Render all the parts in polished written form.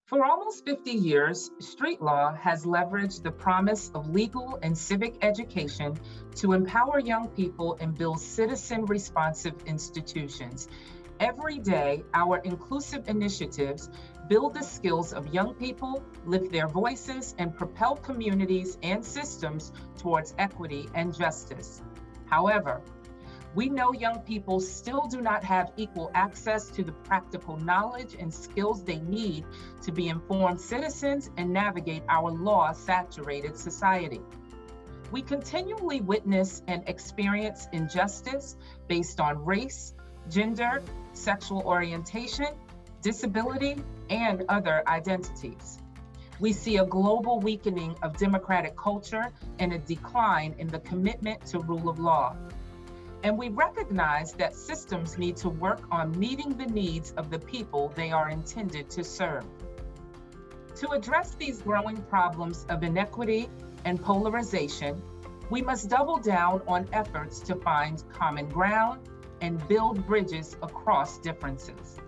For almost 50 years, street law has leveraged the promise of legal and civic education to empower young people and build citizen responsive institutions. Every day, our inclusive initiatives build the skills of young people, lift their voices, and propel communities and systems towards equity and justice. However, we know young people still do not have equal access to the practical knowledge and skills they need to be informed citizens and navigate our law-saturated society. We continually witness and experience injustice based on race, gender, sexual orientation, disability, and other identities. We see a global weakening of democratic culture and a decline in the commitment to rule of law. And we recognize that systems need to work on meeting the needs of the people they are intended to serve. To address these growing problems of inequity and polarization, we must double down on efforts to find common ground and build bridges across differences.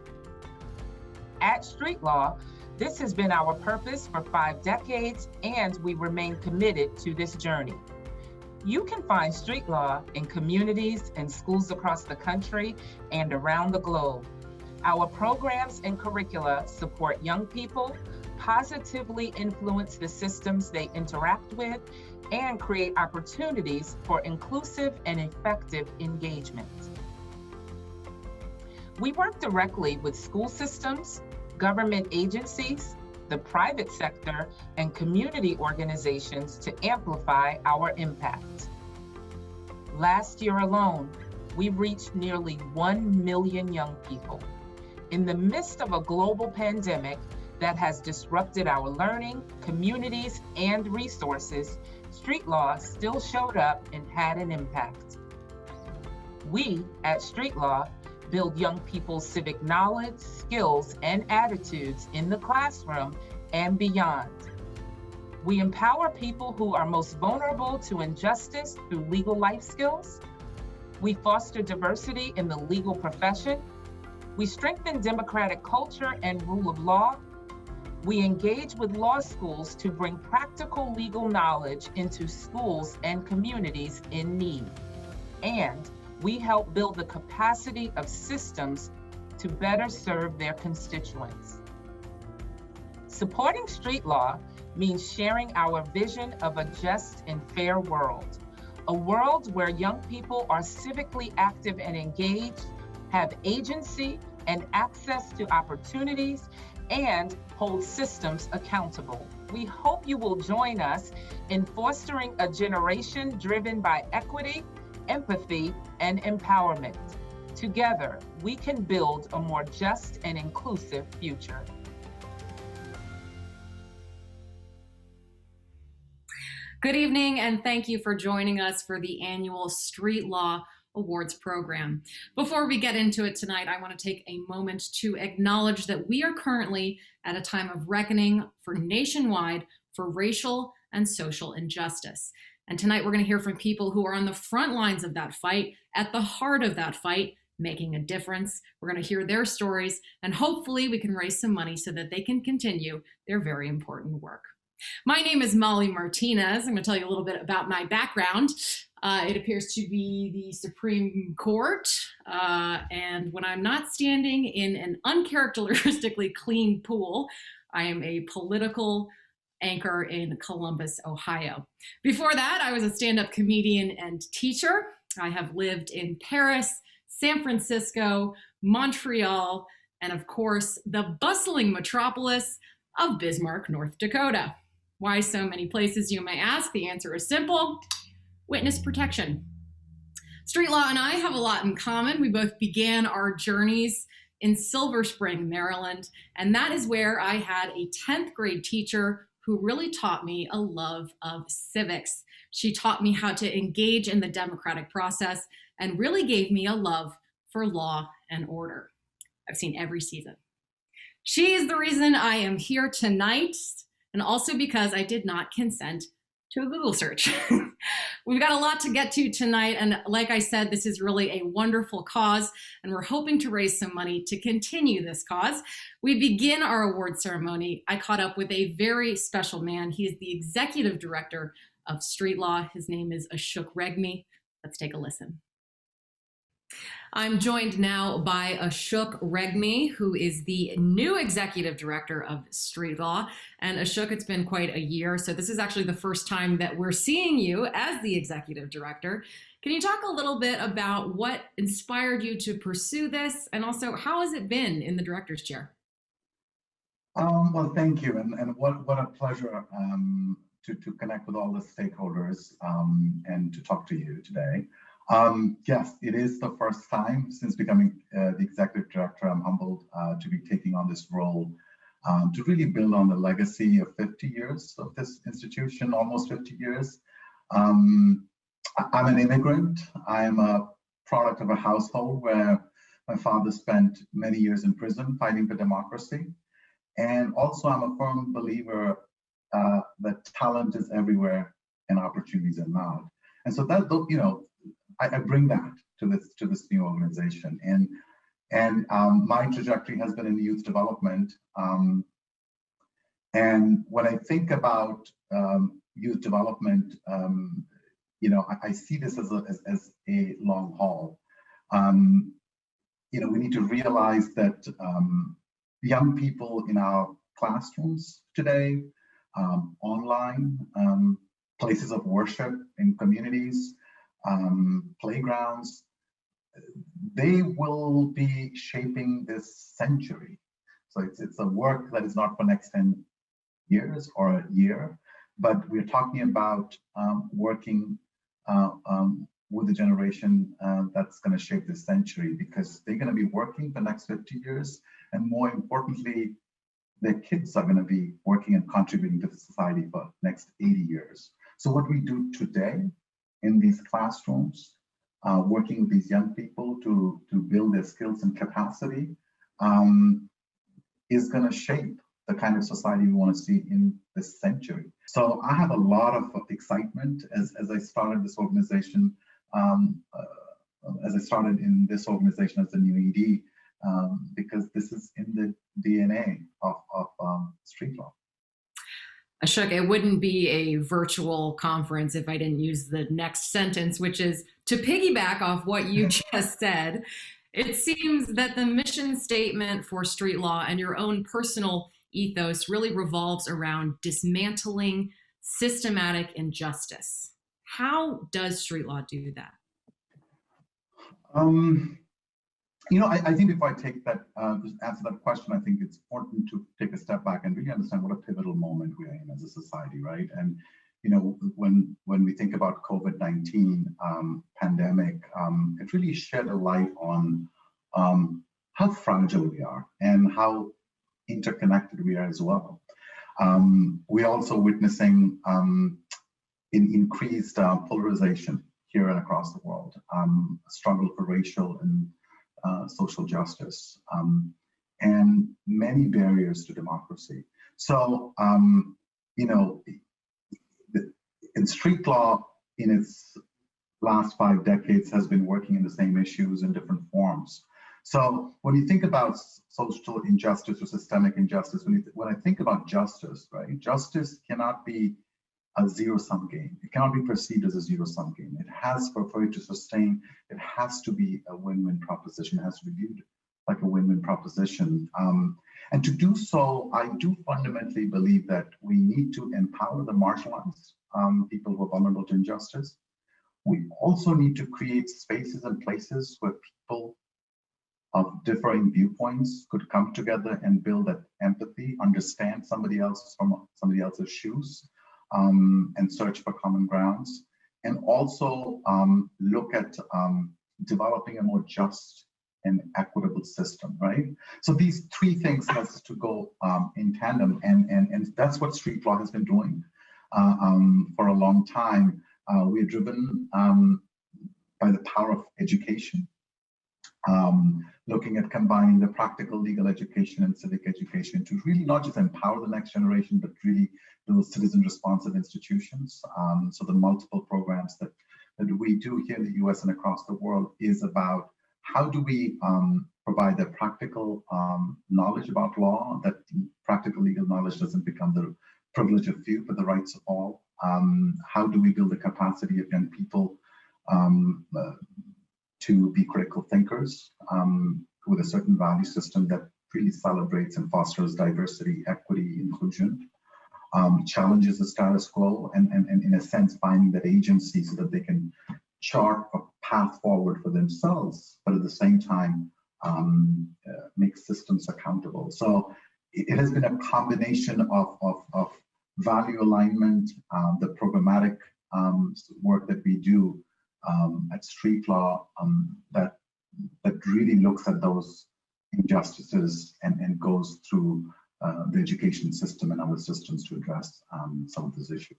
At Street Law, this has been our purpose for 5 decades, and we remain committed to this journey. You can find street law in communities and schools across the country and around the globe. Our programs and curricula support young people, positively influence the systems they interact with, and create opportunities for inclusive and effective engagement. We work directly with school systems, government agencies, the private sector, and community organizations to amplify our impact. Last year alone, we reached nearly 1 million young people. In the midst of a global pandemic that has disrupted our learning, communities, and resources, street law still showed up and had an impact. We at Street Law build young people's civic knowledge, skills, and attitudes in the classroom and beyond. We empower people who are most vulnerable to injustice through legal life skills. We foster diversity in the legal profession. We strengthen democratic culture and rule of law. We engage with law schools to bring practical legal knowledge into schools and communities in need. And we help build the capacity of systems to better serve their constituents. Supporting street law means sharing our vision of a just and fair world, a world where young people are civically active and engaged, have agency and access to opportunities, and hold systems accountable. We hope you will join us in fostering a generation driven by equity, empathy, and empowerment. Together, we can build a more just and inclusive future. Good evening, and thank you for joining us for the annual Street Law Awards program. Before we get into it tonight, I want to take a moment to acknowledge that we are currently at a time of reckoning for nationwide for racial and social injustice. And tonight we're going to hear from people who are on the front lines of that fight, at the heart of that fight, making a difference. We're going to hear their stories, and hopefully we can raise some money so that they can continue their very important work. My name is Molly Martinez. I'm going to tell you a little bit about my background. It appears to be the Supreme Court, and when I'm not standing in an uncharacteristically clean pool, I am a political anchor in Columbus, Ohio. Before that, I was a stand-up comedian and teacher. I have lived in Paris, San Francisco, Montreal, and of course, the bustling metropolis of Bismarck, North Dakota. Why so many places, you may ask? The answer is simple: witness protection. Street law and I have a lot in common. We both began our journeys in Silver Spring, Maryland, and that is where I had a 10th grade teacher who really taught me a love of civics. She taught me how to engage in the democratic process and really gave me a love for law and order. I've seen every season. She is the reason I am here tonight, and also because I did not consent to a Google search. We've got a lot to get to tonight, and like I said, this is really a wonderful cause, and we're hoping to raise some money to continue this cause. We begin our award ceremony. I caught up with a very special man. He is the executive director of Street Law. His name is Regni. Let's take a listen. I'm joined now by Regni, who is the new executive director of Street Law. And Ashok, it's been quite a year, so this is actually the first time that we're seeing you as the executive director. Can you talk a little bit about what inspired you to pursue this, and also how has it been in the director's chair? Well, thank you, and what a pleasure to connect with all the stakeholders and to talk to you today. Yes, it is the first time since becoming the executive director. I'm humbled to be taking on this role to really build on the legacy of 50 years of this institution, almost 50 years. I'm an immigrant. I'm a product of a household where my father spent many years in prison fighting for democracy. And also I'm a firm believer that talent is everywhere and opportunities are not. And so that, you know, I bring that to this new organization, and my trajectory has been in youth development. And when I think about youth development, you know, I see this as a long haul. You know, we need to realize that young people in our classrooms today, online, places of worship in communities, playgrounds, they will be shaping this century. So it's a work that is not for next 10 years or a year, but we're talking about working with a generation that's going to shape this century, because they're going to be working for the next 50 years, and more importantly, their kids are going to be working and contributing to the society for the next 80 years. So what we do today in these classrooms, working with these young people to build their skills and capacity, is going to shape the kind of society we want to see in this century. So I have a lot of excitement as I started this organization, as the new ED, because this is in the DNA of Street Law. Ashok, it wouldn't be a virtual conference if I didn't use the next sentence, which is to piggyback off what you just said. It seems that the mission statement for Street Law and your own personal ethos really revolves around dismantling systematic injustice. How does Street Law do that? You know, I think if I take that, just answer that question, I think it's important to take a step back and really understand what a pivotal moment we're in as a society, right? And, you know, when we think about COVID-19 pandemic, it really shed a light on how fragile we are and how interconnected we are as well. We're also witnessing increased polarization here and across the world, struggle for racial and social justice, and many barriers to democracy. So, you know, in Street Law, in its last 5 decades, has been working in the same issues in different forms. So when you think about social injustice or systemic injustice, when I think about justice, right, justice cannot be a zero-sum game. It cannot be perceived as a zero-sum game. It has, for it to sustain, it has to be a win-win proposition. It has to be viewed like a win-win proposition. And to do so, I do fundamentally believe that we need to empower the marginalized, people who are vulnerable to injustice. We also need to create spaces and places where people of differing viewpoints could come together and build that empathy, understand somebody else from somebody else's shoes, and search for common grounds, and also look at developing a more just and equitable system, right? So these 3 things has to go in tandem, and that's what Street Law has been doing for a long time. We're driven by the power of education. looking at combining the practical legal education and civic education to really not just empower the next generation, but really those citizen responsive institutions. So the multiple programs that we do here in the US and across the world is about how do we provide the practical knowledge about law, that practical legal knowledge doesn't become the privilege of few, but the rights of all. How do we build the capacity of young people to be critical thinkers with a certain value system that really celebrates and fosters diversity, equity, inclusion, challenges the status quo, and in a sense finding that agency so that they can chart a path forward for themselves, but at the same time make systems accountable. So it has been a combination of value alignment, the programmatic work that we do at Street Law that really looks at those injustices and goes through the education system and other systems to address some of those issues.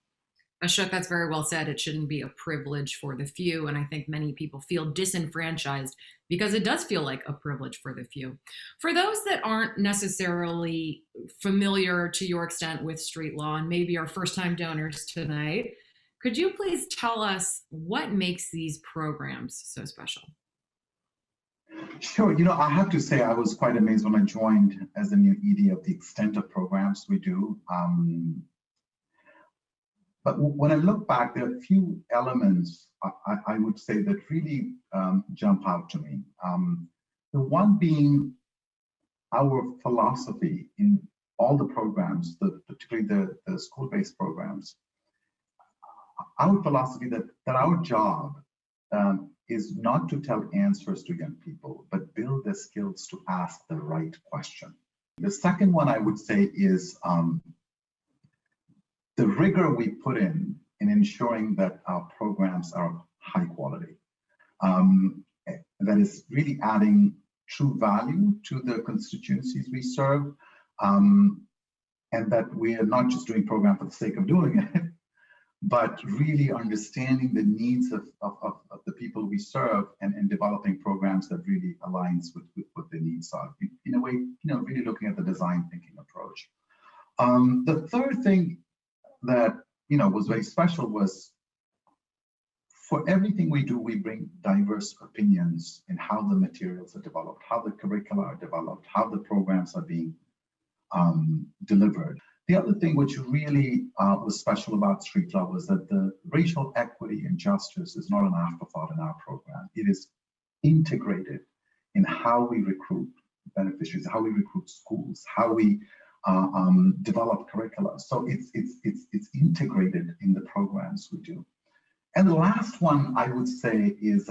Ashok, that's very well said. It shouldn't be a privilege for the few. And I think many people feel disenfranchised because it does feel like a privilege for the few. For those that aren't necessarily familiar to your extent with Street Law and maybe are first-time donors tonight, could you please tell us what makes these programs so special? Sure. I have to say I was quite amazed when I joined as a new ED of the extent of programs we do. But when I look back, there are a few elements I would say that really jump out to me. The one being our philosophy in all the programs, particularly the school-based programs. Our philosophy that our job is not to tell answers to young people, but build the skills to ask the right question. The second one I would say is the rigor we put in ensuring that our programs are high quality. That is really adding true value to the constituencies we serve, and that we are not just doing program for the sake of doing it, but really understanding the needs of the people we serve and developing programs that really aligns with what their needs are. In a way, really looking at the design thinking approach. The third thing that was very special was for everything we do, we bring diverse opinions in how the materials are developed, how the curricula are developed, how the programs are being delivered. The other thing which really was special about Street Law was that the racial equity and justice is not an afterthought in our program. It is integrated in how we recruit beneficiaries, how we recruit schools, how we develop curricula. So it's integrated in the programs we do. And the last one I would say is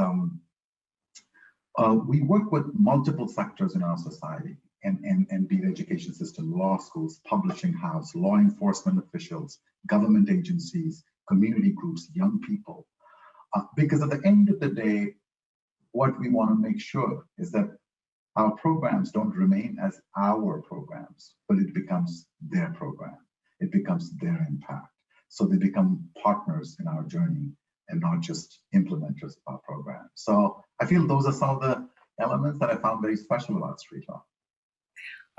we work with multiple sectors in our society. And be it education system, law schools, publishing house, law enforcement officials, government agencies, community groups, young people. Because at the end of the day, what we want to make sure is that our programs don't remain as our programs, but it becomes their program. It becomes their impact. So they become partners in our journey and not just implementers of our program. So I feel those are some of the elements that I found very special about Street Law.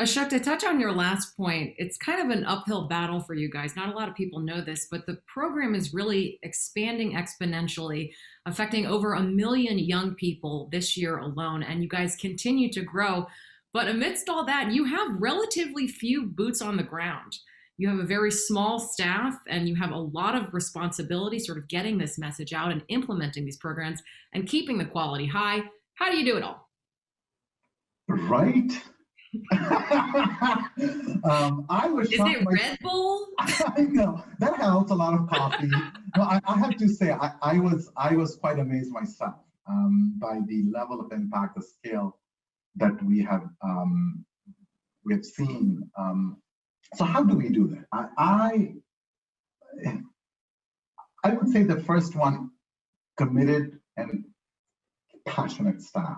Ashok, to touch on your last point, it's kind of an uphill battle for you guys. Not a lot of people know this, but the program is really expanding exponentially, affecting over 1 million young people this year alone, and you guys continue to grow. But amidst all that, you have relatively few boots on the ground. You have a very small staff, and you have a lot of responsibility sort of getting this message out and implementing these programs and keeping the quality high. How do you do it all? Right? I was shocked. Is it Red Bull? I know that helps. A lot of coffee. No, I have to say I was quite amazed myself by the level of impact, the scale that we have seen. So how do we do that? I would say the first one, committed and passionate staff.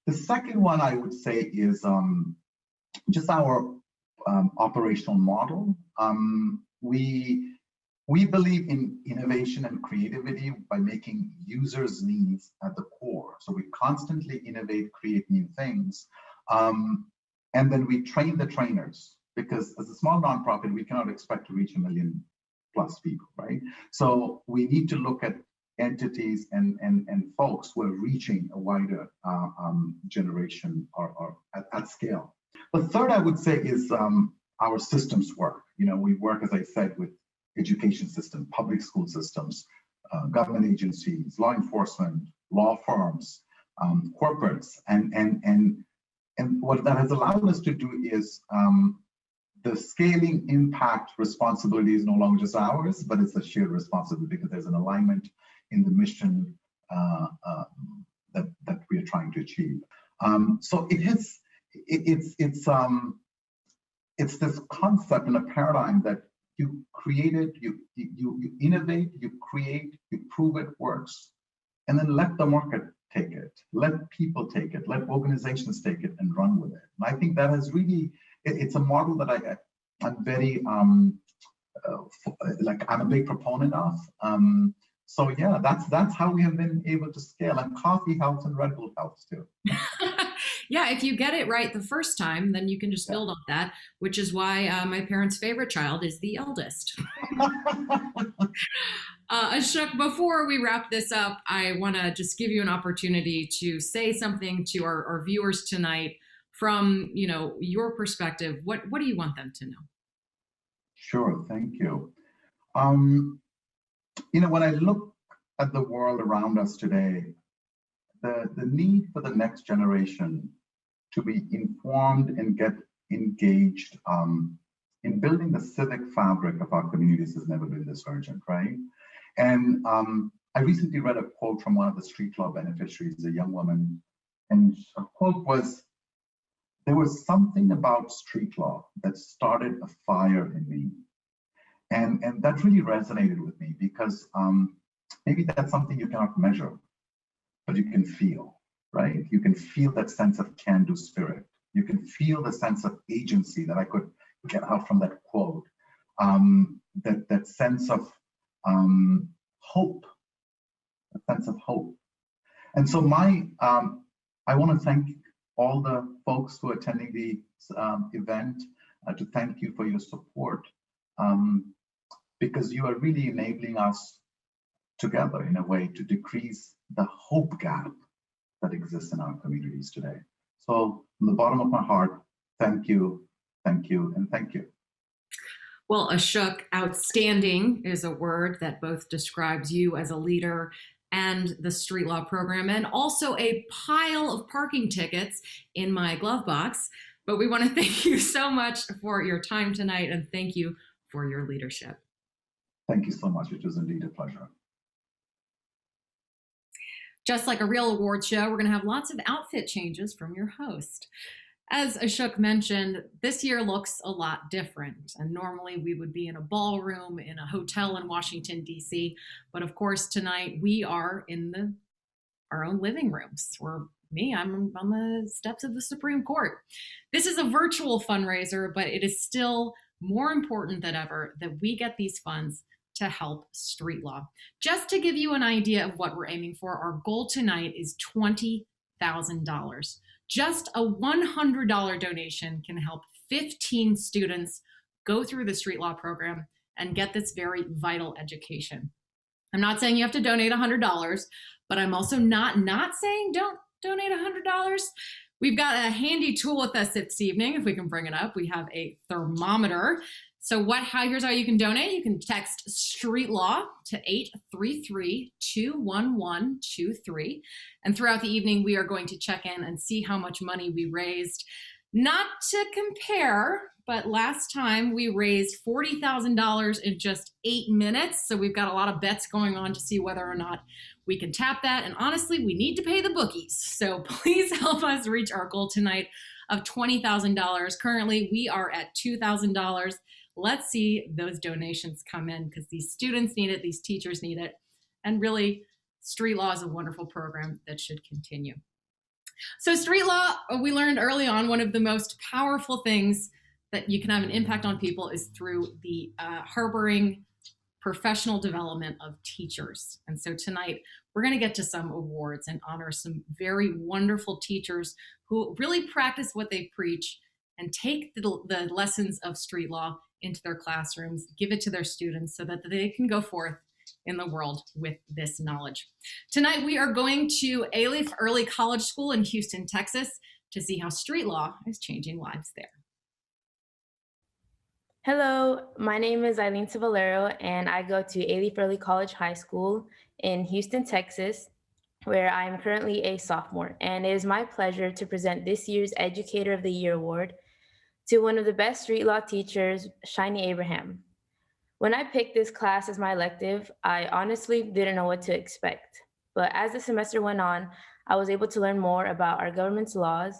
The second one I would say is just our operational model. We We believe in innovation and creativity by making users' needs at the core. So we constantly innovate, create new things. And then we train the trainers, because as a small nonprofit, we cannot expect to reach 1 million plus people, right? So we need to look at entities and folks who are reaching a wider generation or at scale. The third, I would say, is our systems work. We work, as I said, with education system, public school systems, government agencies, law enforcement, law firms, corporates, and what that has allowed us to do is the scaling impact responsibility is no longer just ours, but it's a shared responsibility because there's an alignment in the mission that we are trying to achieve. So it's this concept and a paradigm that you create it, you innovate, you create, you prove it works, and then let the market take it, let people take it, let organizations take it and run with it. And I think that has really, it's a model that I'm very, I'm a big proponent of. So yeah, that's how we have been able to scale, and coffee helps and Red Bull helps too. Yeah, if you get it right the first time, then you can just build on that, which is why my parents' favorite child is the eldest. Ashok, before we wrap this up, I want to just give you an opportunity to say something to our viewers tonight from your perspective. What do you want them to know? Sure, thank you. When I look at the world around us today, the need for the next generation to be informed and get engaged in building the civic fabric of our communities has never been this urgent, right? And I recently read a quote from one of the street law beneficiaries, a young woman, and her quote was, "There was something about street law that started a fire in me." And that really resonated with me because maybe that's something you cannot measure, but you can feel, right? You can feel that sense of can-do spirit. You can feel the sense of agency that I could get out from that quote. That sense of hope, a sense of hope. And so I want to thank all the folks who are attending the event, to thank you for your support, because you are really enabling us together in a way to decrease the hope gap that exists in our communities today. So from the bottom of my heart, thank you, and thank you. Well, Ashok, outstanding is a word that both describes you as a leader and the street law program, and also a pile of parking tickets in my glove box. But we want to thank you so much for your time tonight, and thank you for your leadership. Thank you so much. It was indeed a pleasure. Just like a real award show, we're going to have lots of outfit changes from your host. As Ashok mentioned, this year looks a lot different. And normally we would be in a ballroom in a hotel in Washington, D.C. But of course, tonight we are in our own living rooms. I'm on the steps of the Supreme Court. This is a virtual fundraiser, but it is still more important than ever that we get these funds to help street law. Just to give you an idea of what we're aiming for, our goal tonight is $20,000. Just a $100 donation can help 15 students go through the street law program and get this very vital education. I'm not saying you have to donate $100, but I'm also not saying don't donate $100. We've got a handy tool with us this evening, if we can bring it up. We have a thermometer. So here's how you can donate. You can text street law to 833-21123. And throughout the evening, we are going to check in and see how much money we raised. Not to compare, but last time we raised $40,000 in just 8 minutes. So we've got a lot of bets going on to see whether or not we can tap that. And honestly, we need to pay the bookies. So please help us reach our goal tonight of $20,000. Currently, we are at $2,000. Let's see those donations come in, because these students need it, these teachers need it, and really, street law is a wonderful program that should continue. So street law, we learned early on, one of the most powerful things that you can have an impact on people is through the harboring professional development of teachers. And so tonight, we're going to get to some awards and honor some very wonderful teachers who really practice what they preach and take the lessons of street law into their classrooms, give it to their students so that they can go forth in the world with this knowledge. Tonight, we are going to Alief Early College School in Houston, Texas, to see how street law is changing lives there. Hello, my name is Eileen Civalero, and I go to Alief Early College High School in Houston, Texas, where I am currently a sophomore. And it is my pleasure to present this year's Educator of the Year Award to one of the best street law teachers, Shiny Abraham. When I picked this class as my elective, I honestly didn't know what to expect. But as the semester went on, I was able to learn more about our government's laws,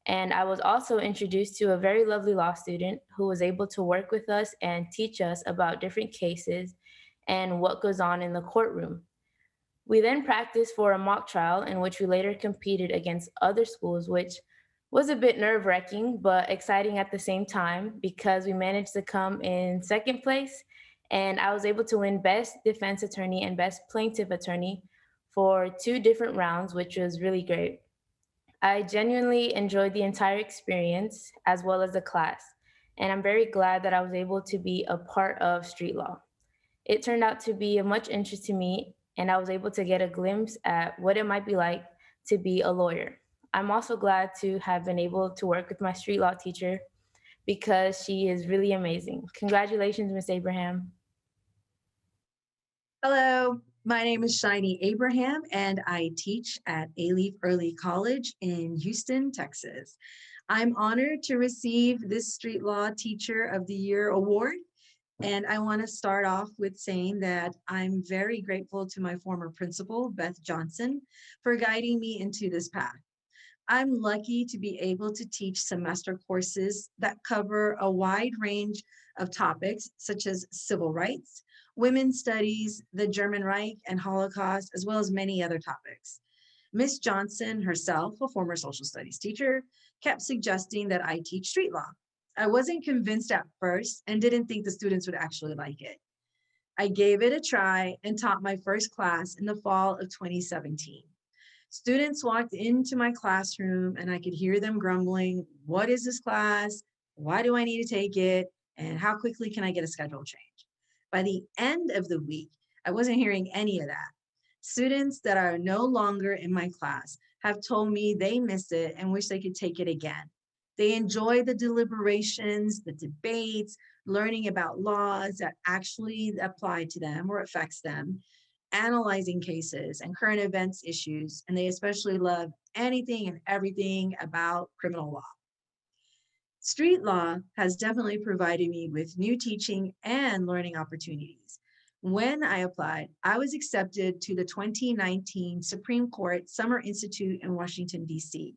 and I was also introduced to a very lovely law student who was able to work with us and teach us about different cases and what goes on in the courtroom. We then practiced for a mock trial in which we later competed against other schools, which was a bit nerve-wracking, but exciting at the same time because we managed to come in second place, and I was able to win Best Defense Attorney and Best Plaintiff Attorney for 2 different rounds, which was really great. I genuinely enjoyed the entire experience as well as the class, and I'm very glad that I was able to be a part of street law. It turned out to be of much interest to me, and I was able to get a glimpse at what it might be like to be a lawyer. I'm also glad to have been able to work with my street law teacher because she is really amazing. Congratulations, Ms. Abraham. Hello, my name is Shiny Abraham, and I teach at Alief Early College in Houston, Texas. I'm honored to receive this Street Law Teacher of the Year award. And I want to start off with saying that I'm very grateful to my former principal, Beth Johnson, for guiding me into this path. I'm lucky to be able to teach semester courses that cover a wide range of topics such as civil rights, women's studies, the German Reich and Holocaust, as well as many other topics. Miss Johnson herself, a former social studies teacher, kept suggesting that I teach street law. I wasn't convinced at first and didn't think the students would actually like it. I gave it a try and taught my first class in the fall of 2017. Students walked into my classroom and I could hear them grumbling, "What is this class? Why do I need to take it? And how quickly can I get a schedule change?" By the end of the week, I wasn't hearing any of that. Students that are no longer in my class have told me they miss it and wish they could take it again. They enjoy the deliberations, the debates, learning about laws that actually apply to them or affects them, analyzing cases and current events issues, and they especially love anything and everything about criminal law. Street law has definitely provided me with new teaching and learning opportunities. When I applied, I was accepted to the 2019 Supreme Court Summer Institute in Washington, D.C.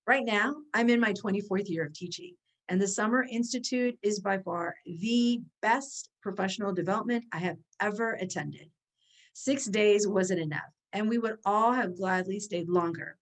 Right now, I'm in my 24th year of teaching, and the Summer Institute is by far the best professional development I have ever attended. 6 days wasn't enough, and we would all have gladly stayed longer.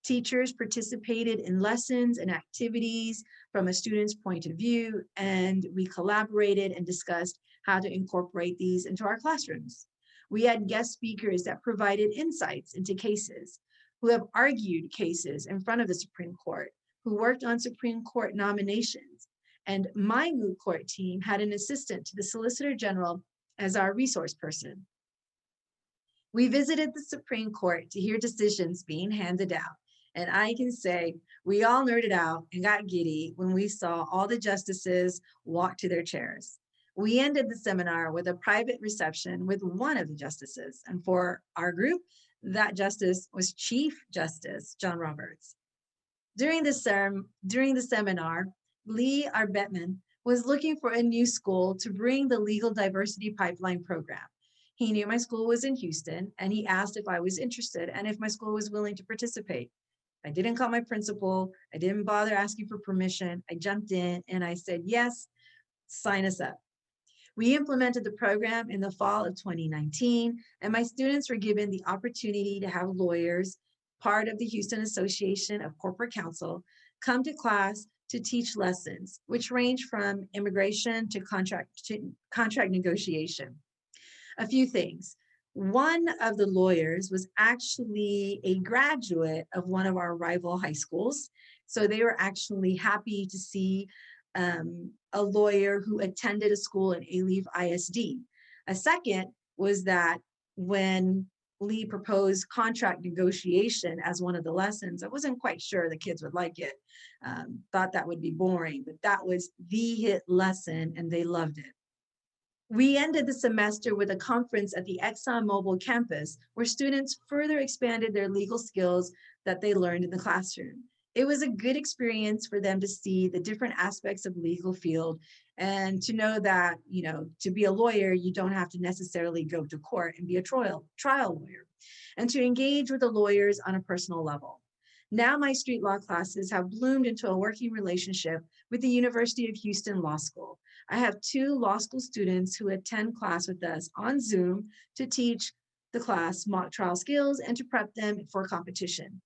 Teachers participated in lessons and activities from a student's point of view, and we collaborated and discussed how to incorporate these into our classrooms. We had guest speakers that provided insights into cases, who have argued cases in front of the Supreme Court, who worked on Supreme Court nominations. And my moot court team had an assistant to the Solicitor General as our resource person. We visited the Supreme Court to hear decisions being handed out. And I can say we all nerded out and got giddy when we saw all the justices walk to their chairs. We ended the seminar with a private reception with one of the justices. And for our group, that justice was Chief Justice John Roberts. During the seminar, Lee Arbetman was looking for a new school to bring the Legal Diversity Pipeline program. He knew my school was in Houston, and he asked if I was interested and if my school was willing to participate. I didn't call my principal. I didn't bother asking for permission. I jumped in and I said, yes, sign us up. We implemented the program in the fall of 2019, and my students were given the opportunity to have lawyers, part of the Houston Association of Corporate Counsel, come to class to teach lessons, which range from immigration to contract negotiation. A few things. One of the lawyers was actually a graduate of one of our rival high schools. So they were actually happy to see a lawyer who attended a school in Alief ISD. A second was that when Lee proposed contract negotiation as one of the lessons, I wasn't quite sure the kids would like it. Thought that would be boring, but that was the hit lesson and they loved it. We ended the semester with a conference at the ExxonMobil campus where students further expanded their legal skills that they learned in the classroom. It was a good experience for them to see the different aspects of legal field and to know that, you know, to be a lawyer, you don't have to necessarily go to court and be a trial lawyer, and to engage with the lawyers on a personal level. Now my street law classes have bloomed into a working relationship with the University of Houston Law School. I have 2 law school students who attend class with us on Zoom to teach the class mock trial skills and to prep them for competition.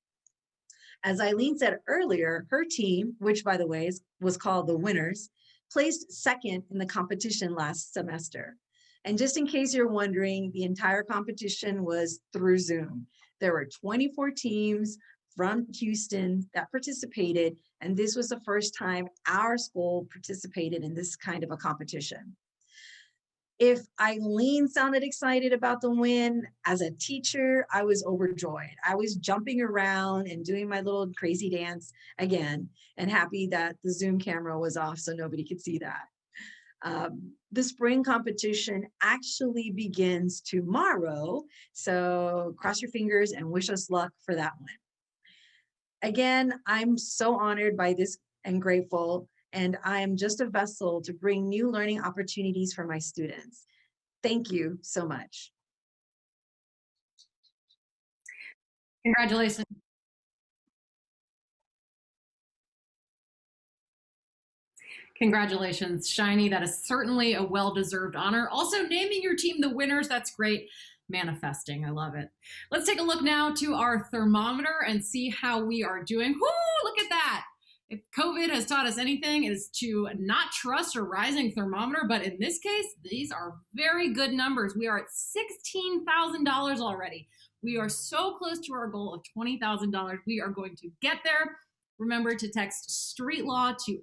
As Eileen said earlier, her team, which by the way was called the Winners, placed second in the competition last semester. And just in case you're wondering, the entire competition was through Zoom. There were 24 teams from Houston that participated, and this was the first time our school participated in this kind of a competition. If Eileen sounded excited about the win, as a teacher, I was overjoyed. I was jumping around and doing my little crazy dance again, and happy that the Zoom camera was off so nobody could see that. The spring competition actually begins tomorrow, so cross your fingers and wish us luck for that one. Again, I'm so honored by this and grateful, and I am just a vessel to bring new learning opportunities for my students. Thank you so much. Congratulations. Congratulations, Shiny. That is certainly a well-deserved honor. Also, naming your team the winners, that's great. Manifesting, I love it. Let's take a look now to our thermometer and see how we are doing. Whoo, look at that. If COVID has taught us anything, it is to not trust a rising thermometer, but in this case, these are very good numbers. We are at $16,000 already. We are so close to our goal of $20,000. We are going to get there. Remember to text Street Law to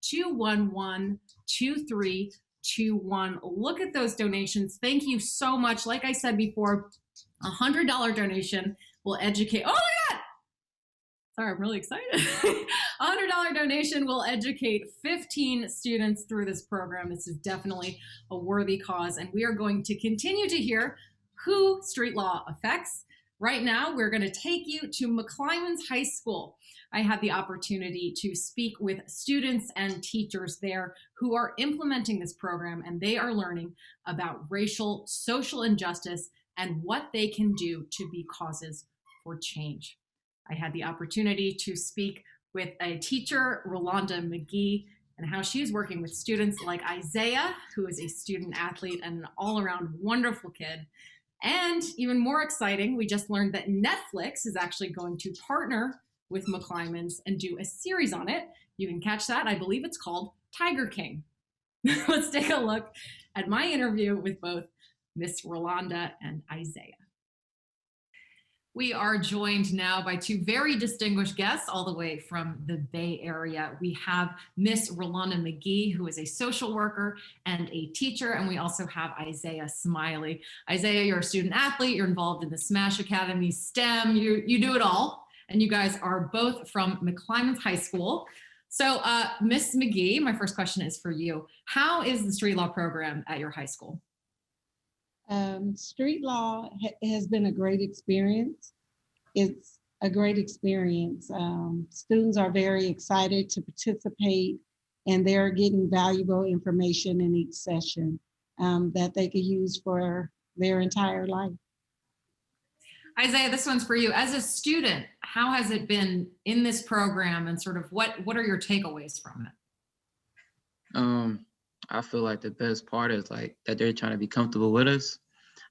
833-211-2321. Look at those donations. Thank you so much. Like I said before, $100 donation will educate. Oh my God! Sorry, I'm really excited. A $100 donation will educate 15 students through this program. This is definitely a worthy cause, and we are going to continue to hear who street law affects. Right now, we're going to take you to McClymonds High School. I had the opportunity to speak with students and teachers there who are implementing this program, and they are learning about racial, social injustice and what they can do to be causes for change. I had the opportunity to speak with a teacher, Rolanda McGee, and how she's working with students like Isaiah, who is a student athlete and an all-around wonderful kid. And even more exciting, we just learned that Netflix is actually going to partner with McClymonds and do a series on it. You can catch that. I believe it's called Tiger King. Let's take a look at my interview with both Miss Rolanda and Isaiah. We are joined now by 2 very distinguished guests all the way from the Bay Area. We have Miss Rolanda McGee, who is a social worker and a teacher, and we also have Isaiah Smiley. Isaiah, you're a student athlete, you're involved in the Smash Academy, STEM, you do it all, and you guys are both from McClymonds High School. So Miss McGee, my first question is for you. How is the street law program at your high school? Street law has been a great experience. It's a great experience. Students are very excited to participate, and they're getting valuable information in each session that they could use for their entire life. Isaiah, this one's for you. As a student, how has it been in this program, and sort of what are your takeaways from it? I feel like the best part is like that they're trying to be comfortable with us.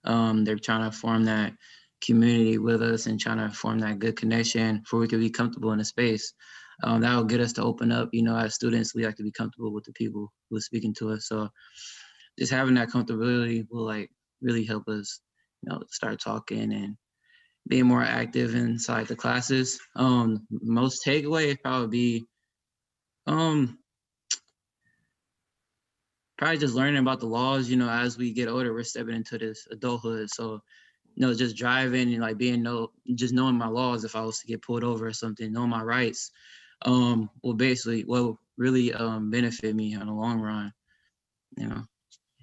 They're trying to form that community with us and trying to form that good connection for we can be comfortable in a space. That will get us to open up. You know, as students, we have to be comfortable with the people who are speaking to us. So just having that comfortability will like really help us, start talking and being more active inside the classes. Most takeaway probably be probably just learning about the laws. As we get older, we're stepping into this adulthood. So, just driving and like just knowing my laws if I was to get pulled over or something, knowing my rights, will really benefit me in the long run.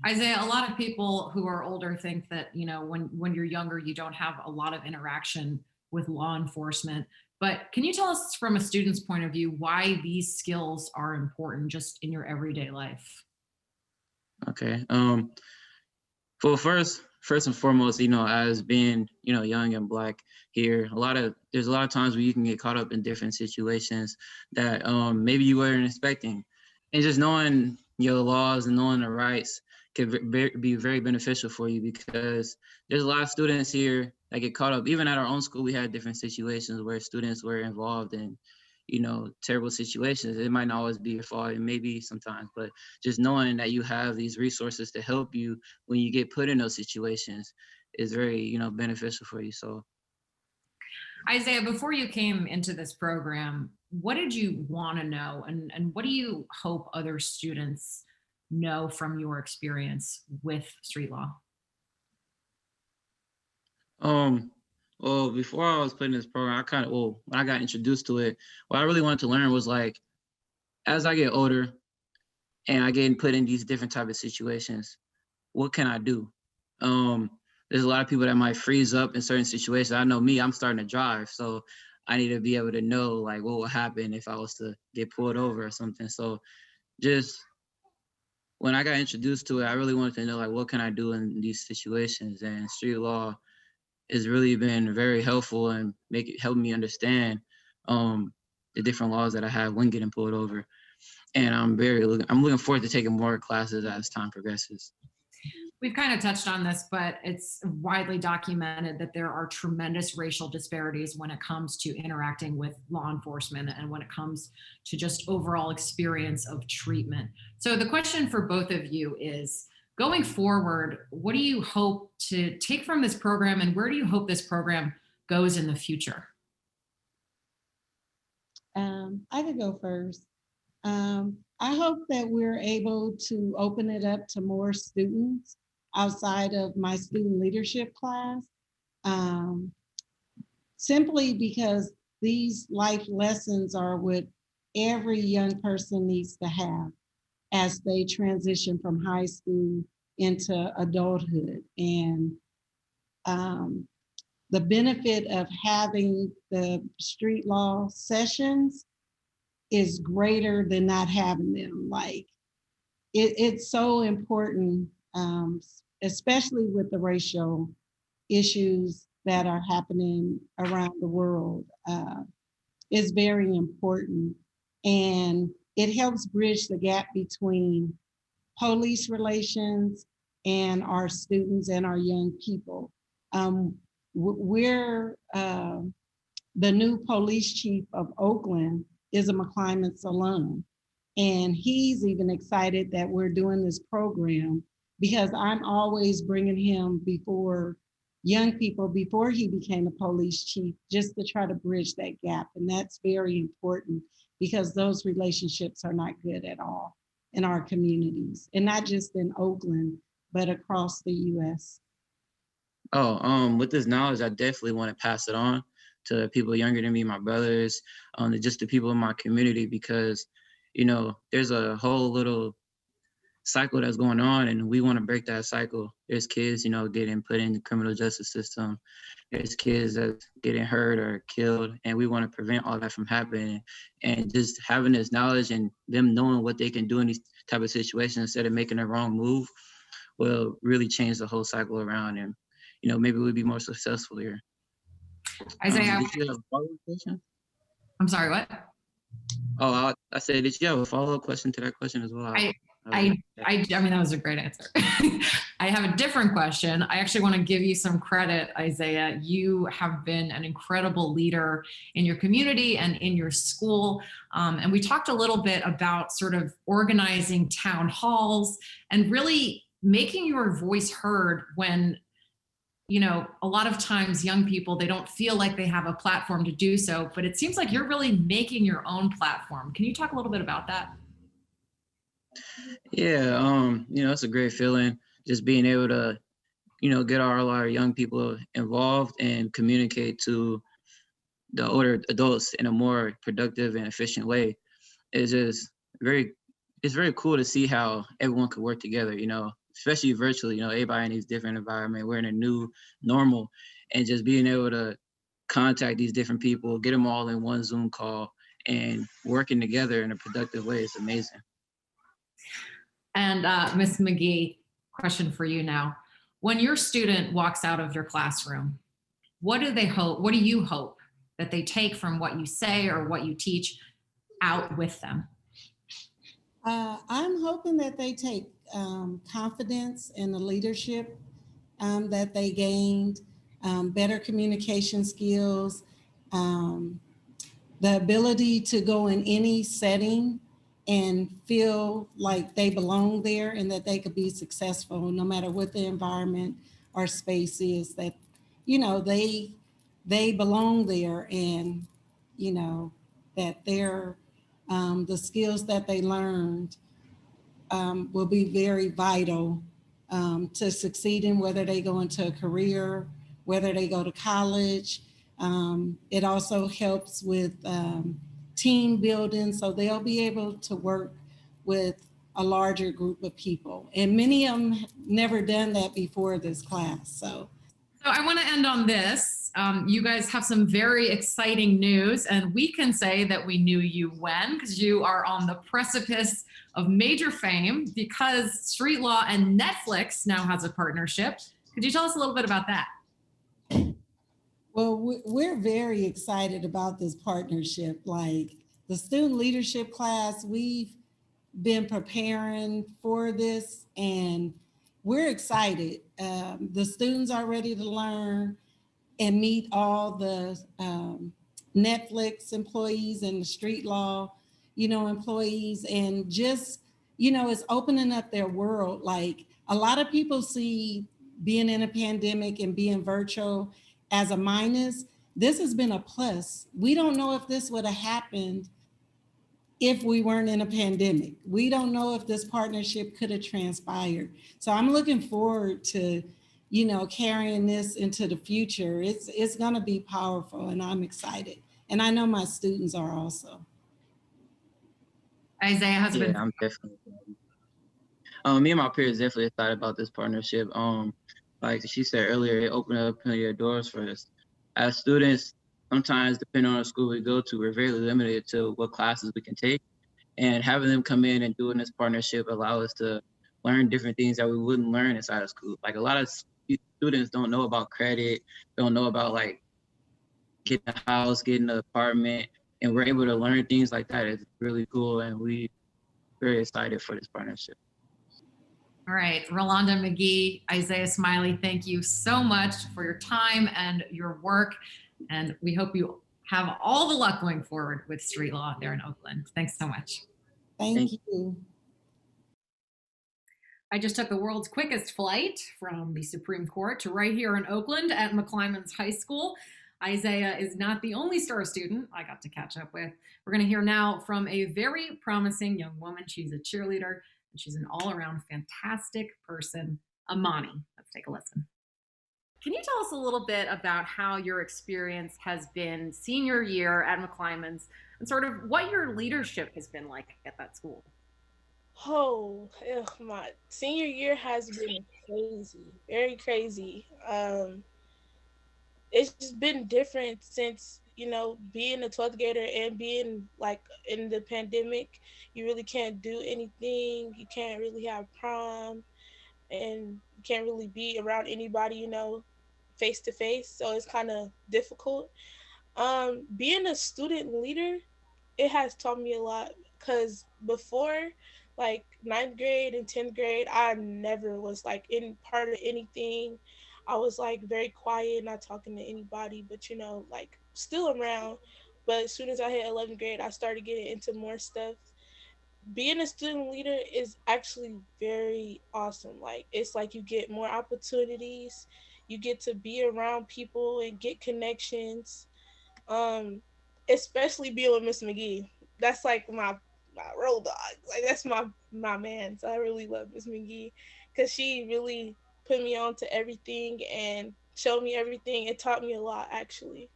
Isaiah, a lot of people who are older think that, when you're younger, you don't have a lot of interaction with law enforcement. But can you tell us from a student's point of view why these skills are important just in your everyday life? Okay. Well, first and foremost, as being, young and Black here, there's a lot of times where you can get caught up in different situations that maybe you weren't expecting. And just knowing your laws and knowing the rights could be very beneficial for you, because there's a lot of students here that get caught up. Even at our own school, we had different situations where students were involved in, terrible situations. It might not always be your fault, it may be sometimes, but just knowing that you have these resources to help you when you get put in those situations is very, beneficial for you. So, Isaiah, before you came into this program, what did you want to know, and what do you hope other students know from your experience with street law? Well, before I was put in this program, when I got introduced to it, what I really wanted to learn was like, as I get older and I get put in these different type of situations, what can I do? There's a lot of people that might freeze up in certain situations. I know me, I'm starting to drive, so I need to be able to know like what would happen if I was to get pulled over or something. So just when I got introduced to it, I really wanted to know like what can I do in these situations, and street law has really been very helpful and help me understand the different laws that I have when getting pulled over. And I'm looking forward to taking more classes as time progresses. We've kind of touched on this, but it's widely documented that there are tremendous racial disparities when it comes to interacting with law enforcement and when it comes to just overall experience of treatment. So the question for both of you is, going forward, what do you hope to take from this program, and where do you hope this program goes in the future? I could go first. I hope that we're able to open it up to more students outside of my student leadership class, simply because these life lessons are what every young person needs to have as they transition from high school into adulthood. And the benefit of having the street law sessions is greater than not having them. Like it's so important, especially with the racial issues that are happening around the world. It's very important, and it helps bridge the gap between police relations and our students and our young people. We're the new police chief of Oakland is a McClymonds alum. And he's even excited that we're doing this program, because I'm always bringing him before young people before he became a police chief, just to try to bridge that gap. And that's very important, because those relationships are not good at all in our communities, and not just in Oakland, but across the US. With this knowledge, I definitely want to pass it on to people younger than me, my brothers, just the people in my community, because, there's a whole little cycle that's going on, and we want to break that cycle. There's kids, getting put in the criminal justice system. There's kids that's getting hurt or killed, and we want to prevent all that from happening. And just having this knowledge and them knowing what they can do in these type of situations instead of making a wrong move will really change the whole cycle around, and maybe we'll be more successful here. Isaiah, did you have a follow-up question? I'm sorry, what? Oh, I said, did you have a follow-up question to that question as well? I mean, that was a great answer. I have a different question. I actually want to give you some credit, Isaiah. You have been an incredible leader in your community and in your school. And we talked a little bit about sort of organizing town halls and really making your voice heard when, you know, a lot of times young people, they don't feel like they have a platform to do so, but it seems like you're really making your own platform. Can you talk a little bit about that? Yeah, you know, it's a great feeling just being able to, you know, get a lot of young people involved and communicate to the older adults in a more productive and efficient way. It's just very, it's very cool to see how everyone could work together, you know, especially virtually, you know, everybody in these different environment, we're in a new normal, and just being able to contact these different people, get them all in one Zoom call and working together in a productive way is amazing. And Ms. McGee, question for you now. When your student walks out of your classroom, what do they hope, what do you hope that they take from what you say or what you teach out with them? I'm hoping that they take confidence in the leadership that they gained, better communication skills, the ability to go in any setting and feel like they belong there and that they could be successful no matter what the environment or space is, that, you know, they belong there, and, you know, that they're, the skills that they learned will be very vital to succeeding, whether they go into a career, whether they go to college. It also helps with team building, so they'll be able to work with a larger group of people. And many of them never done that before this class. So I want to end on this. You guys have some very exciting news, and we can say that we knew you when, because you are on the precipice of major fame because Street Law and Netflix now has a partnership. Could you tell us a little bit about that? well, we're very excited about this partnership. Like the student leadership class, we've been preparing for this and we're excited. The students are ready to learn and meet all the Netflix employees and the Street Law, you know, employees, and just, you know, it's opening up their world. Like a lot of people see being in a pandemic and being virtual as a minus. This has been a plus. We don't know if this would have happened if we weren't in a pandemic. We don't know if this partnership could have transpired. So I'm looking forward to, you know, carrying this into the future. It's gonna be powerful and I'm excited. And I know my students are also. Isaiah has Yeah, been. I'm definitely. Me and my peers definitely excited about this partnership. Like she said earlier, it opened up plenty of doors for us. As students, sometimes depending on the school we go to, we're very limited to what classes we can take. And having them come in and doing this partnership allow us to learn different things that we wouldn't learn inside of school. Like a lot of students don't know about credit, don't know about like getting a house, getting an apartment, and we're able to learn things like that. It's really cool, and we very excited for this partnership. All right, Rolanda McGee, Isaiah Smiley, thank you so much for your time and your work. And we hope you have all the luck going forward with Street Law there in Oakland. Thanks so much. Thank you. I just took the world's quickest flight from the Supreme Court to right here in Oakland at McClymonds High School. Isaiah is not the only STAR student I got to catch up with. We're going to hear now from a very promising young woman. She's a cheerleader, and she's an all-around fantastic person, Amani. Let's take a listen. Can you tell us a little bit about how your experience has been senior year at McClymonds and sort of what your leadership has been like at that school? Oh, my senior year has been crazy, very crazy. It's just been different since, you know, being a 12th grader and being like in the pandemic. You really can't do anything. You can't really have prom, and you can't really be around anybody, you know, face to face. So it's kind of difficult. Being a student leader, it has taught me a lot, because before, like, 9th grade and 10th grade, I never was like in part of anything. I was like very quiet, not talking to anybody, but, you know, like still around. But as soon as I hit 11th grade, I started getting into more stuff. being a student leader is actually very awesome. Like, it's like you get more opportunities, you get to be around people and get connections. Um, Especially being with Miss McGee. That's like my road dog. Like, that's my man. So I really love Miss McGee because she really put me on to everything and showed me everything. It taught me a lot, actually.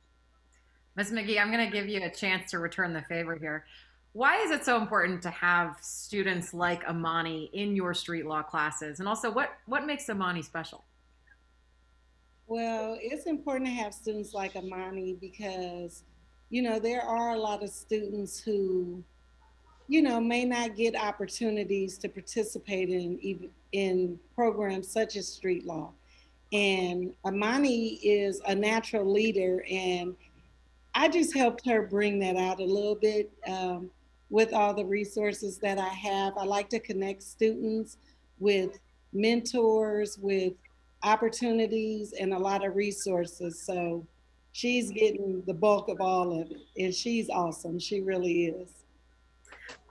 Ms. McGee, I'm going to give you a chance to return the favor here. Why is it so important to have students like Amani in your street law classes? And also, what makes Amani special? Well, it's important to have students like Amani because, there are a lot of students who, may not get opportunities to participate in even in programs such as street law. And Amani is a natural leader, and I just helped her bring that out a little bit with all the resources that I have. I like to connect students with mentors, with opportunities, and a lot of resources. So she's getting the bulk of all of it, and she's awesome. She really is.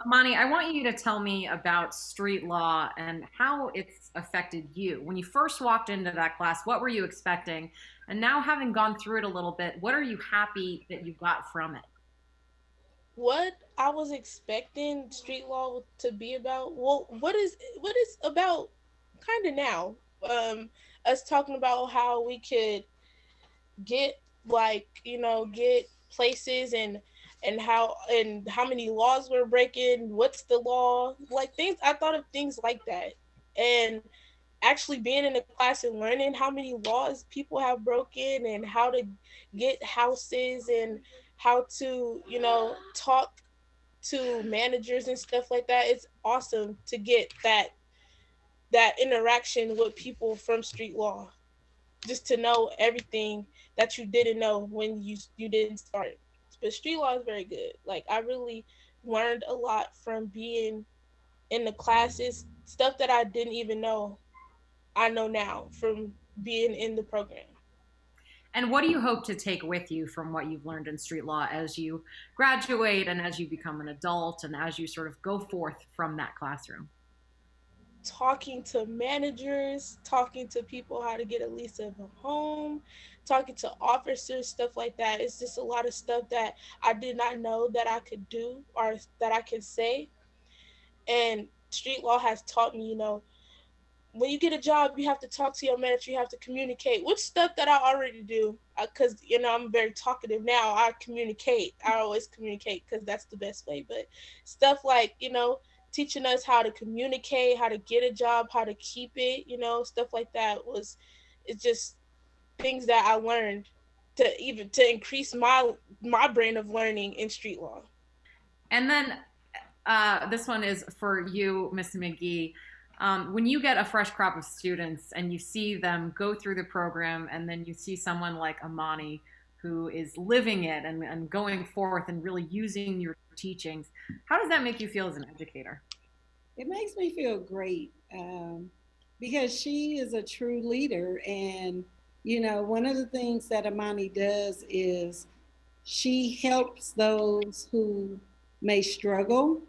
Amani, I want you to tell me about street law and how it's affected you. When you first walked into that class, what were you expecting? And now, having gone through it a little bit, what are you happy that you got from it? What I was expecting street law to be about, well, what is about kind of now. Us talking about how we could get, like, get places, and how many laws we're breaking, what's the law, like, things. I thought of things like that. And actually being in the class and learning how many laws people have broken and how to get houses and how to, talk to managers and stuff like that. It's awesome to get that interaction with people from street law, just to know everything that you didn't know when you didn't start. But street law is very good. Like, I really learned a lot from being in the classes, stuff that I didn't even know. I know now from being in the program. And what do you hope to take with you from what you've learned in street law as you graduate and as you become an adult and as you sort of go forth from that classroom? Talking to managers, talking to people how to get a lease of a home, talking to officers, stuff like that. It's just a lot of stuff that I did not know that I could do or that I could say. And street law has taught me, when you get a job, you have to talk to your manager, you have to communicate, which stuff that I already do. Because, I'm very talkative now. I communicate. I always communicate because that's the best way. But stuff like, teaching us how to communicate, how to get a job, how to keep it, stuff like that it's just things that I learned to increase my brain of learning in street law. And then this one is for you, Ms. McGee. When you get a fresh crop of students and you see them go through the program, and then you see someone like Amani who is living it and going forth and really using your teachings, how does that make you feel as an educator? It makes me feel great because she is a true leader. And, one of the things that Amani does is she helps those who may struggle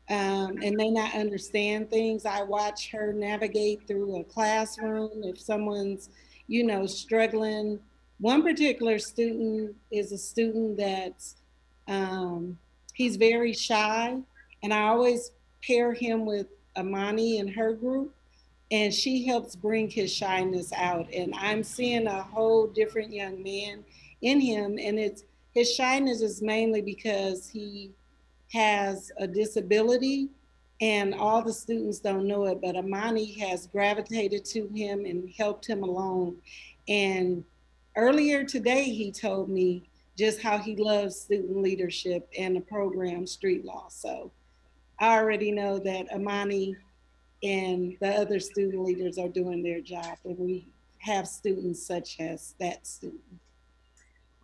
and may not understand things. I watch her navigate through a classroom. If someone's, struggling, one particular student is a student that's, he's very shy. And I always pair him with Amani and her group, and she helps bring his shyness out. And I'm seeing a whole different young man in him. And his shyness is mainly because he has a disability, and all the students don't know it, but Amani has gravitated to him and helped him along. And earlier today, he told me just how he loves student leadership and the program Street Law. So I already know that Amani and the other student leaders are doing their job, and we have students such as that student.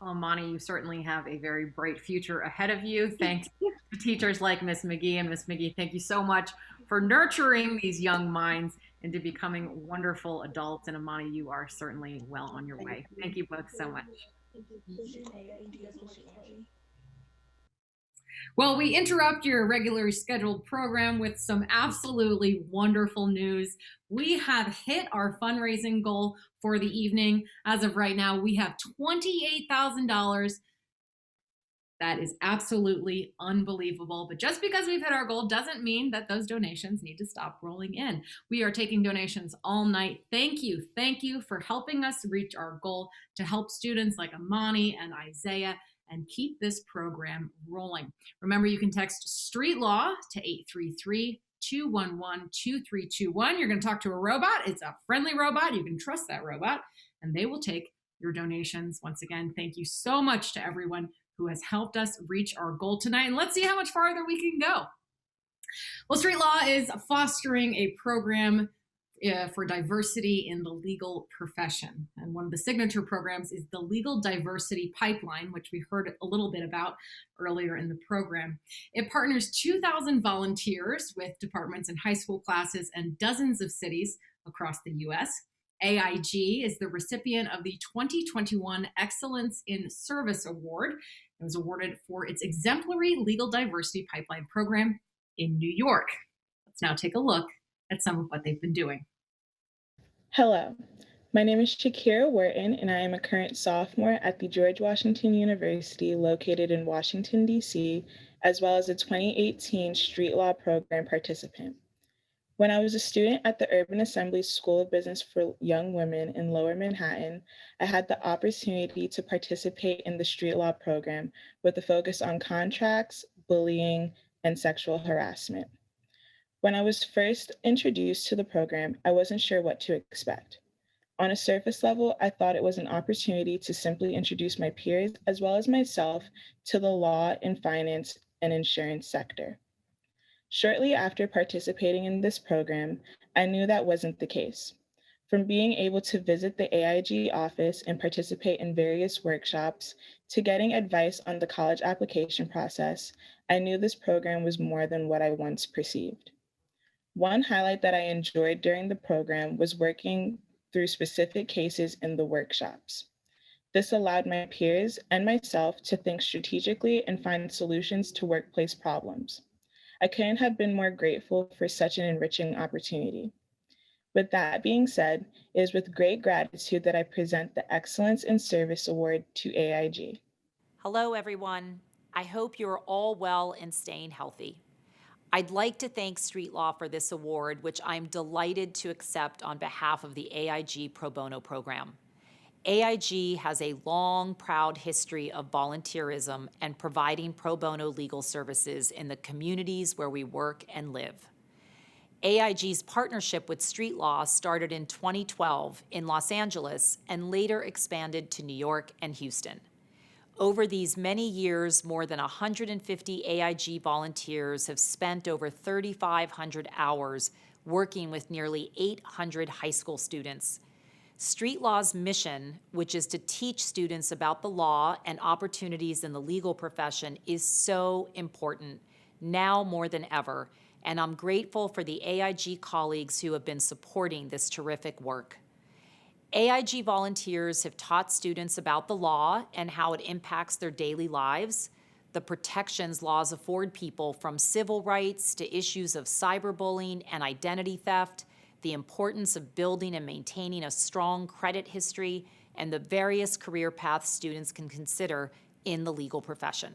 Well, Monty, you certainly have a very bright future ahead of you. Thanks to teachers like Miss McGee. And Miss McGee, thank you so much for nurturing these young minds into becoming wonderful adults. And Amani, you are certainly well on your way. Thank you both so much. Well, we interrupt your regularly scheduled program with some absolutely wonderful news. We have hit our fundraising goal for the evening. As of right now, we have $28,000. That is absolutely unbelievable. But just because we've hit our goal doesn't mean that those donations need to stop rolling in. We are taking donations all night. Thank you. Thank you for helping us reach our goal to help students like Amani and Isaiah and keep this program rolling. Remember, you can text Street Law to 833-211-2321. You're going to talk to a robot. It's a friendly robot. You can trust that robot, and they will take your donations. Once again, thank you so much to everyone who has helped us reach our goal tonight. And let's see how much farther we can go. Well, Street Law is fostering a program for diversity in the legal profession. And one of the signature programs is the Legal Diversity Pipeline, which we heard a little bit about earlier in the program. It partners 2,000 volunteers with departments in high school classes and dozens of cities across the U.S. AIG is the recipient of the 2021 Excellence in Service Award. It was awarded for its exemplary legal diversity pipeline program in New York. Let's now take a look at some of what they've been doing. Hello, my name is Shakira Wharton, and I am a current sophomore at the George Washington University located in Washington, D.C., as well as a 2018 Street Law program participant. When I was a student at the Urban Assembly's School of Business for Young Women in Lower Manhattan, I had the opportunity to participate in the Street Law program with a focus on contracts, bullying, and sexual harassment. When I was first introduced to the program, I wasn't sure what to expect. On a surface level, I thought it was an opportunity to simply introduce my peers as well as myself to the law and finance and insurance sector. Shortly after participating in this program, I knew that wasn't the case. From being able to visit the AIG office and participate in various workshops, to getting advice on the college application process, I knew this program was more than what I once perceived. One highlight that I enjoyed during the program was working through specific cases in the workshops. This allowed my peers and myself to think strategically and find solutions to workplace problems. I couldn't have been more grateful for such an enriching opportunity. With that being said, it is with great gratitude that I present the Excellence in Service Award to AIG. Hello, everyone. I hope you're all well and staying healthy. I'd like to thank Street Law for this award, which I'm delighted to accept on behalf of the AIG Pro Bono program. AIG has a long, proud history of volunteerism and providing pro bono legal services in the communities where we work and live. AIG's partnership with Street Law started in 2012 in Los Angeles and later expanded to New York and Houston. Over these many years, more than 150 AIG volunteers have spent over 3,500 hours working with nearly 800 high school students. Street Law's mission, which is to teach students about the law and opportunities in the legal profession, is so important, now more than ever, and I'm grateful for the AIG colleagues who have been supporting this terrific work. AIG volunteers have taught students about the law and how it impacts their daily lives, the protections laws afford people from civil rights to issues of cyberbullying and identity theft, the importance of building and maintaining a strong credit history, and the various career paths students can consider in the legal profession.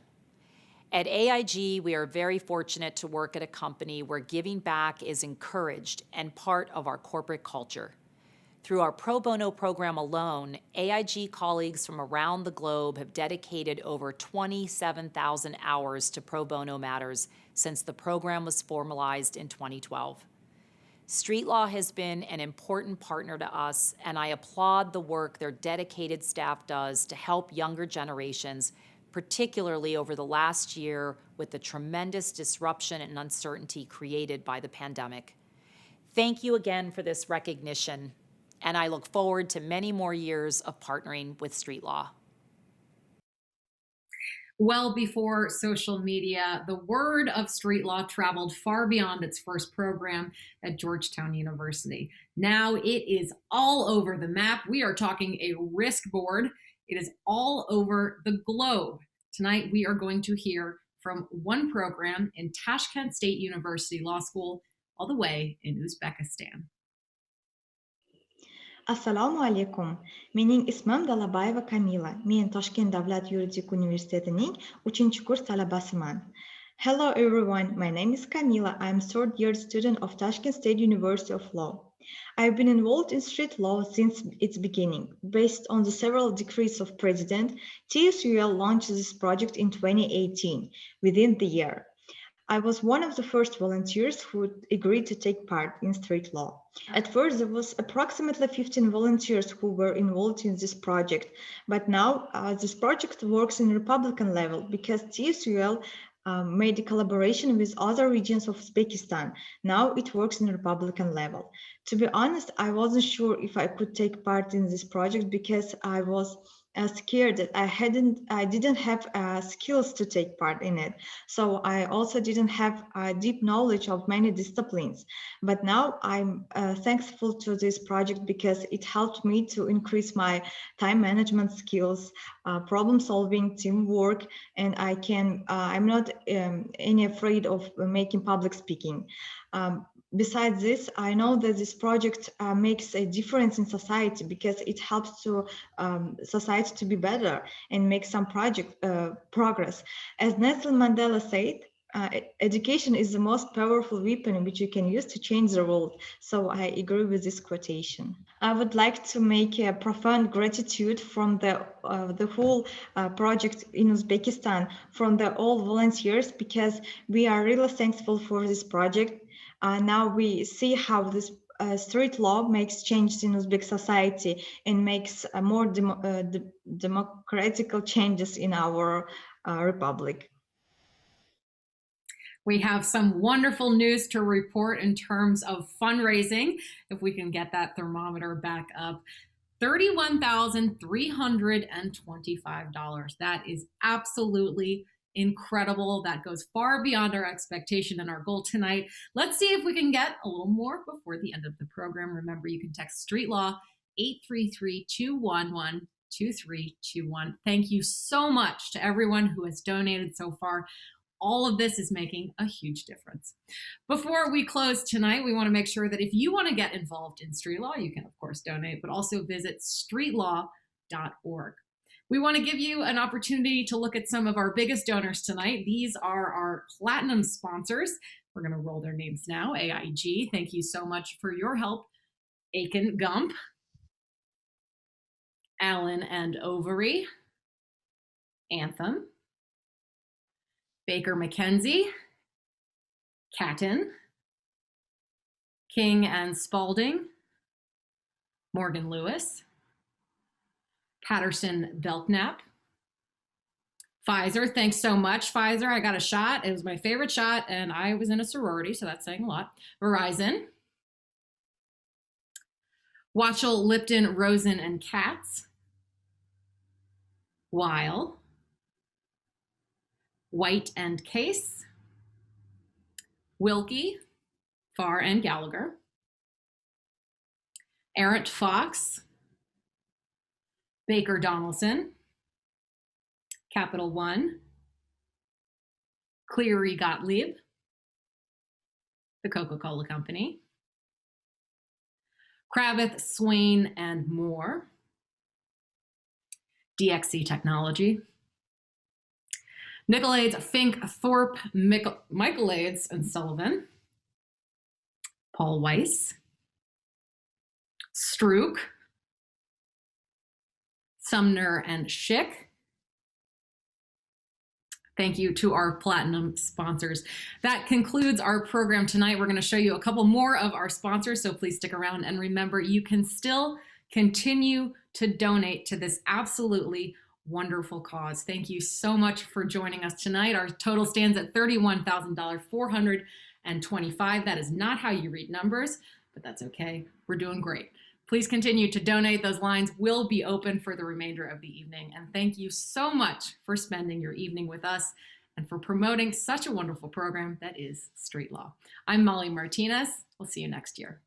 At AIG, we are very fortunate to work at a company where giving back is encouraged and part of our corporate culture. Through our pro bono program alone, AIG colleagues from around the globe have dedicated over 27,000 hours to pro bono matters since the program was formalized in 2012. Street Law has been an important partner to us, and I applaud the work their dedicated staff does to help younger generations, particularly over the last year with the tremendous disruption and uncertainty created by the pandemic. Thank you again for this recognition, and I look forward to many more years of partnering with Street Law. Well before social media, the word of Street Law traveled far beyond its first program at Georgetown University. Now it is all over the map. We are talking a risk board. It is all over the globe. Tonight, we are going to hear from one program in Tashkent State University Law School, all the way in Uzbekistan. Assalomu alaykum. Mening ismim Dalabayeva Kamila. Men Toshkent Davlat Yuridik Universitetining 3-kurs talabasiman. Hello everyone, my name is Kamila. I'm third-year student of Tashkent State University of Law. I've been involved in street law since its beginning. Based on the several decrees of President, TSUL launched this project in 2018, within the year. I was one of the first volunteers who agreed to take part in street law. At first, there was approximately 15 volunteers who were involved in this project, but now this project works in Republican level because TSUL made a collaboration with other regions of Uzbekistan. Now it works in Republican level. To be honest, I wasn't sure if I could take part in this project because I was scared that I didn't have skills to take part in it. So I also didn't have a deep knowledge of many disciplines. But now I'm thankful to this project because it helped me to increase my time management skills, problem solving, teamwork, and I'm not any afraid of making public speaking. Besides this, I know that this project makes a difference in society because it helps to society to be better and make some progress. As Nelson Mandela said, education is the most powerful weapon which you can use to change the world. So I agree with this quotation. I would like to make a profound gratitude from the whole project in Uzbekistan, from the all volunteers, because we are really thankful for this project. Now we see how this street law makes changes in Uzbek society and makes more democratical changes in our republic. We have some wonderful news to report in terms of fundraising. If we can get that thermometer back up, $31,325. That is absolutely incredible. That goes far beyond our expectation and our goal tonight. Let's see if we can get a little more before the end of the program. Remember, you can text Street Law 833-211-2321. Thank you so much to everyone who has donated so far. All of this is making a huge difference. Before we close tonight, we want to make sure that if you want to get involved in street law, you can of course donate, but also visit streetlaw.org. We want to give you an opportunity to look at some of our biggest donors tonight. These are our platinum sponsors. We're going to roll their names now. AIG, thank you so much for your help. Aiken Gump, Allen and Overy, Anthem, Baker McKenzie, Catton, King and Spalding, Morgan Lewis, Patterson Belknap, Pfizer, thanks so much, Pfizer. I got a shot. It was my favorite shot, and I was in a sorority, so that's saying a lot. Verizon, Watchell, Lipton, Rosen, and Katz, Weil, White and Case, Wilkie, Farr and Gallagher, Errant Fox, Baker Donaldson, Capital One, Cleary Gottlieb, the Coca-Cola Company, Kravith, Swain, and Moore, DXC Technology, Nicolaides, Fink, Thorpe, Michaelaides, and Sullivan, Paul Weiss, Strook, Sumner, and Schick. Thank you to our platinum sponsors. That concludes our program tonight. We're going to show you a couple more of our sponsors, so please stick around. And remember, you can still continue to donate to this absolutely wonderful cause. Thank you so much for joining us tonight. Our total stands at $31,425. That is not how you read numbers, but that's okay. We're doing great. Please continue to donate. Those lines will be open for the remainder of the evening. And thank you so much for spending your evening with us and for promoting such a wonderful program that is Street Law. I'm Molly Martinez. We'll see you next year.